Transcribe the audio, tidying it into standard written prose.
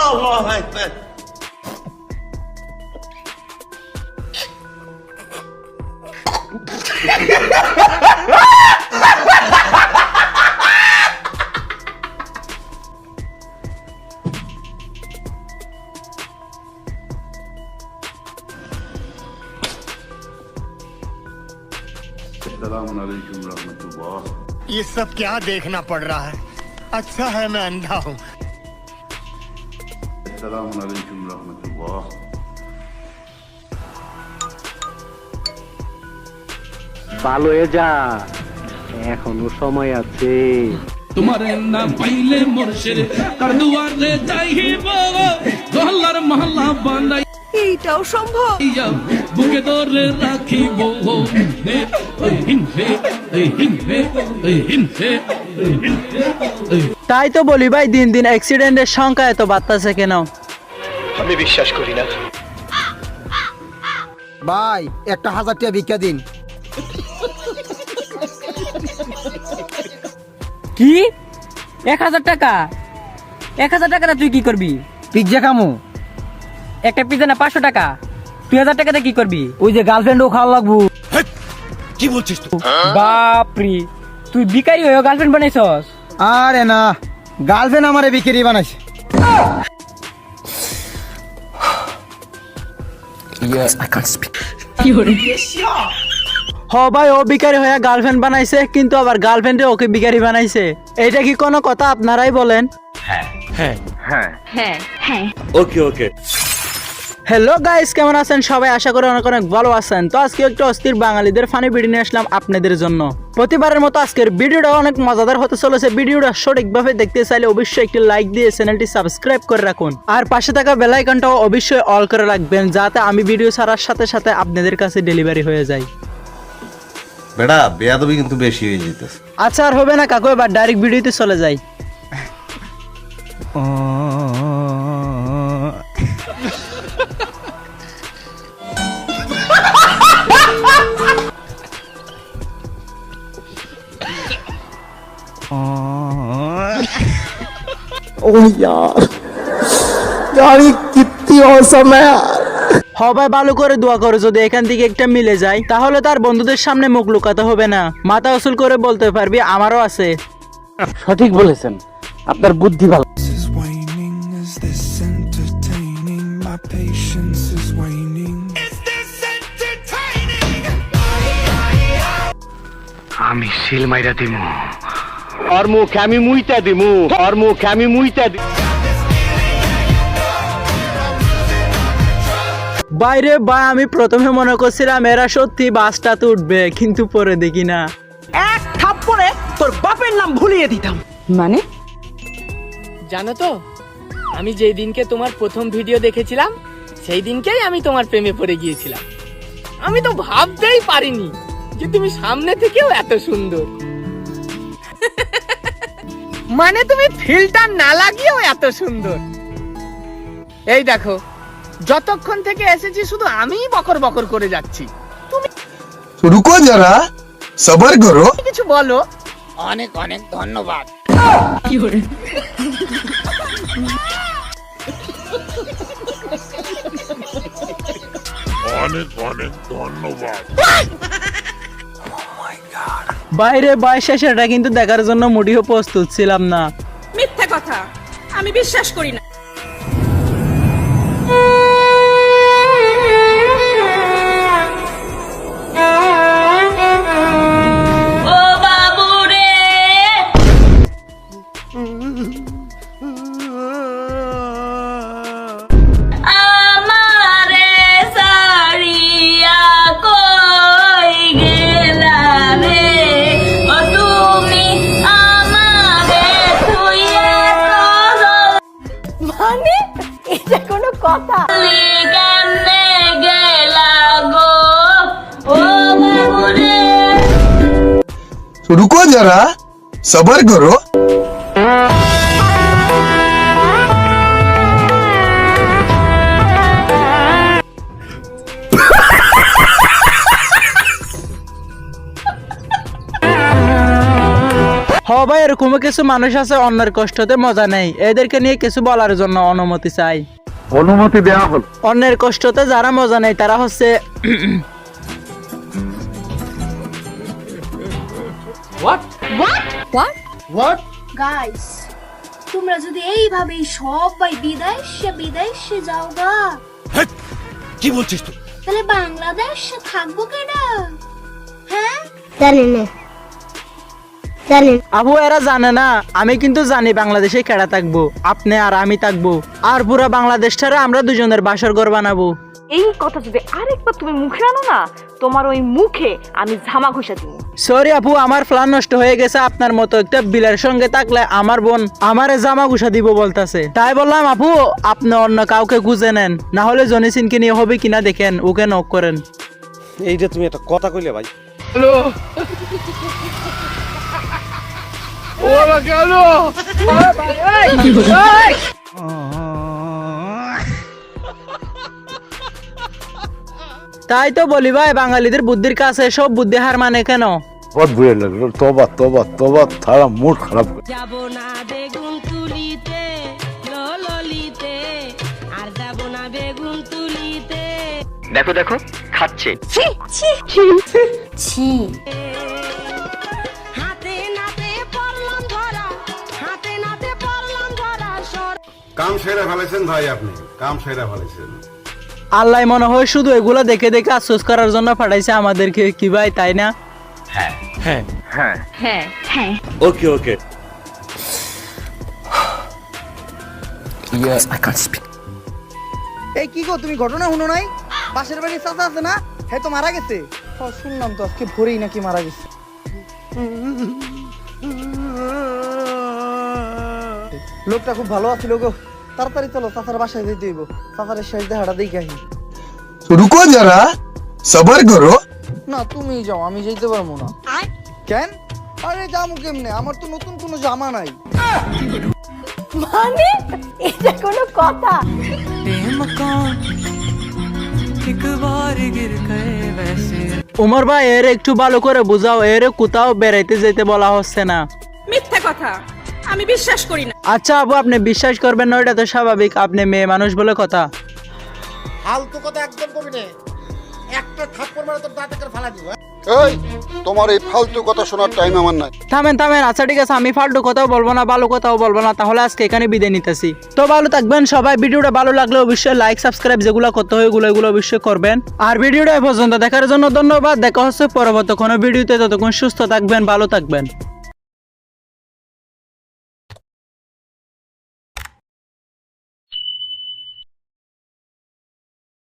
Allahu Ekber. अस्सलामुअलैकुम रहमतुल्लाह। ये सब क्या देखना पड़ रहा है? अच्छा है मैं अंधा हूँ। अस्सलामुअलैकुम रहमतुल्लाह। ভালো হয়ে যা, এখনো সময় আছে। তোমার নাম পাইলে মোরশের তার দুয়ারে যাইব, গহলার মহল্লা বানাই এইটাও সম্ভব। বুকে ধরে রাখিব। তাই তো বলি ভাই, দিন দিন অ্যাক্সিডেন্টের সংখ্যা এত বাড়তেছে কেন? আমি বিশ্বাস করি না। ভাই একটা 1000 টাকা ভিক্ষা দিন। কি 1000 টাকা? 1000 টাকাটা তুই কি করবি? পিজ্জা খামু। একটা পিজা না 500 টাকা, 2000 টাকাতে কি করবি? ওই যে গার্লফ্রেন্ডও খাওয়া লাগবো। কি বলছিস তুই? বাপরে, তুই ভিখারি হয়ে গার্লফ্রেন্ড বানাইছস? আরে না, গার্লফ্রেন্ড আমারে ভিখারি বানাইছে। হ ভাই, ও ভিখারি হয়ে গার্লফ্রেন্ড বানাইছে, কিন্তু আবার গার্লফ্রেন্ডে ওকে ভিখারি বানাইছে। এটা কি কোনো কথা? আপনারাই বলেন। হ্যালো গাইস, কেমন আছেন সবাই? আশা করি অনেক অনেক ভালো আছেন। তো আজকে একটু অস্থির বাঙালিদের ফানি ভিডিও নিয়ে আসলাম আপনাদের জন্য। প্রতিবারের মতো আজকের ভিডিওটা অনেক মজাদার হতে চলেছে। ভিডিওটা সঠিকভাবে দেখতে চাইলে অবশ্যই একটি লাইক দিয়ে চ্যানেলটি সাবস্ক্রাইব করে রাখুন, আর পাশে থাকা বেল আইকনটাও অবশ্যই অল করে রাখবেন, যাতে আমি ভিডিও ছাড়ার সাথে সাথে আপনাদের কাছে ডেলিভারি হয়ে যায়। বেটা বেয়াদবি কিন্তু বেশি হয়ে যেতেছে। আচ্ছা, আর হবে না কাকু, এবার ডাইরেক্ট ভিডিওতে চলে যাই। সবাই ভালো করে দোয়া করো, যদি এখান থেকে একটা মিলে যায় তাহলে তার বন্ধুদের সামনে মুখ লুকাতে হবে না, মাথা উসুল করে বলতে পারবি আমারও আছে। সঠিক বলেছেন, আপনার বুদ্ধি ভালো। আমি সিল মাইরা দিমু। ওর মুখে আমি মুইতা দিমু, ওর মুখে আমি মুইতা দিমু। বাইরে ভাই, আমি প্রথমে মনে করছিলাম এরা সত্যি বাসটাতে উঠবে, কিন্তু পরে দেখি না। এক থাপ্পড়ে তোর বাপের নাম ভুলিয়ে দিতাম। মানে জানো তো, আমি যেই দিনকে তোমার প্রথম ভিডিও দেখেছিলাম সেই দিনকেই আমি তোমার প্রেমে পড়ে গিয়েছিলাম। আমি তো ভাবতেই পারিনি যে তুমি সামনে থেকেও এত সুন্দর। মানে তুমি ফিল্টার না লাগিয়েও এত সুন্দর। এই দেখো, যতক্ষণ থেকে এসেছি শুধু আমিই বকর বকর করে যাচ্ছি। তুমি রুকো যারা, সবার করো। কিছু বলো। অনেক অনেক ধন্যবাদ। অনেক অনেক ধন্যবাদ। বাইরে বয়স সেটা কিন্তু দেখার জন্য মোটেও প্রস্তুত ছিলাম না। মিথ্যা কথা, আমি বিশ্বাস করি না। ও বাবু রে, আমারে সারিয়া কই গেলা রে, ও তুমি আমারে থুইয়া जरा सबर करो। ভাই এরকম কিছু মানুষ আছে অন্যের কষ্টতে মজা নেই, এদেরকে নিয়ে কিছু বলার জন্য অনুমতি চাই। অনুমতি দেওয়া হল। অন্যের কষ্টতে যারা মজা নেই তারা হচ্ছে গাইস, তোমরা যদি এইভাবে সবাই বিদেশে যাও গা, কি বলছিস তুই? তাহলে বাংলাদেশে থাকবো কেনা? হ্যাঁ, জানি না। আবু এরা জানে না, আমি কিন্তু জানি বাংলাদেশে কেডা থাকবো, আপনি আর আমি থাকবো, আর পুরা বাংলাদেশটারে আমরা দুজনের বাসর ঘর বানাবো। এই কথা যদি আরেকবার তুমি মুখে আনো না, তোমার ওই মুখে আমি ঝামা ঘষা দিব। সরি আপু, আমার প্ল্যান নষ্ট হয়ে গেছে। আপনার মতো একটা বিলের সঙ্গে থাকলে আমার বোন আমারে জামা ঘুষা দিব বলতাছে, তাই বললাম আপু আপনি অন্য কাউকে খুঁজে নেন, না হলে জনিসিনকে নিয়ে হবে কিনা দেখেন, ওকে নক করেন। এইটা তুমি একটা কথা কইলে ভাই। হ্যালো ও আমাকে হ্যালো তাই তো বলি ভাই, বাঙালিদের বুদ্ধির কাছে সব বুদ্ধি হার মানে কেন? बहुत बुरे लग रहे। तौबा तौबा तौबा, थारा मूड खराब कर। যাব না বেগুন তুলিতে ললিতে, আর যাব না বেগুন তুলিতে। দেখো দেখো খাচ্ছে। ছি ছি ছি। হাতে নাতে পড়লাম ধরা, হাতে নাতে পড়লাম ধরা। काम सेरा ফেলেছেন ভাই, আপনি কাম সেরা ফেলেছেন। আল্লাহ মনে হয় শুধু এগুলো দেখে দেখে আফসোস করার জন্য পাঠাইছে আমাদেরকে, কি ভাই তাই না? হ্যাঁ হ্যাঁ হ্যাঁ। ওকে ওকে। এই কি গো, তুমি ঘটনা শুনো নাই? পাশের বাড়ির চাচা আছে না, হে তো মারা গেছে। শুনলাম তো আজকে ভোরেই নাকি মারা গেছে। লোকটা খুব ভালো আছিল গো। তাড়াতাড়ি চলো, চাচার বাসায় যেতে হইব। চাচারের শেষ দেখাটা দেখে আসি। रुको जरा सबर करो। না তুমি যাও, আমি যেতে পারবো না। কেন? আরে যাবো কেমনে, আমার তো নতুন কোনো জামা নাই। মানে এটা কোনো কথা? উমর ভাই এর একটু ভালো করে বুঝাও, এর কোথাও বেড়াইতে যেতে বলা হচ্ছে না। মিথ্যা কথা, আমি বিশ্বাস করি না। আচ্ছা আপু আপনি বিশ্বাস করবেন না, ওইটা তো স্বাভাবিক, আপনি মেয়ে মানুষ বলে কথা। ফালতু কথা একদম কবি নে, একটা থাপ্পড় মারে তোর দাঁতে করে ফালা দিব। এই তোমার এই ফালতু কথা শোনার টাইম আমার নাই। থামেন থামেন, আচ্ছা ঠিক আছে, আমি ফালতু কথাও বলবো না, ভালো কথাও বলবো না, তাহলে আজকে এখানে বিদায় নিতেছি। তো ভালো থাকবেন সবাই, ভিডিওটা ভালো লাগলে অবশ্যই লাইক সাবস্ক্রাইব যেগুলো করতে হয় এগুলো অবশ্যই করবেন। আর ভিডিওটা এ পর্যন্ত দেখার জন্য ধন্যবাদ। দেখা হচ্ছে পরবর্তী কোনো ভিডিওতে, ততক্ষণ সুস্থ থাকবেন, ভালো থাকবেন।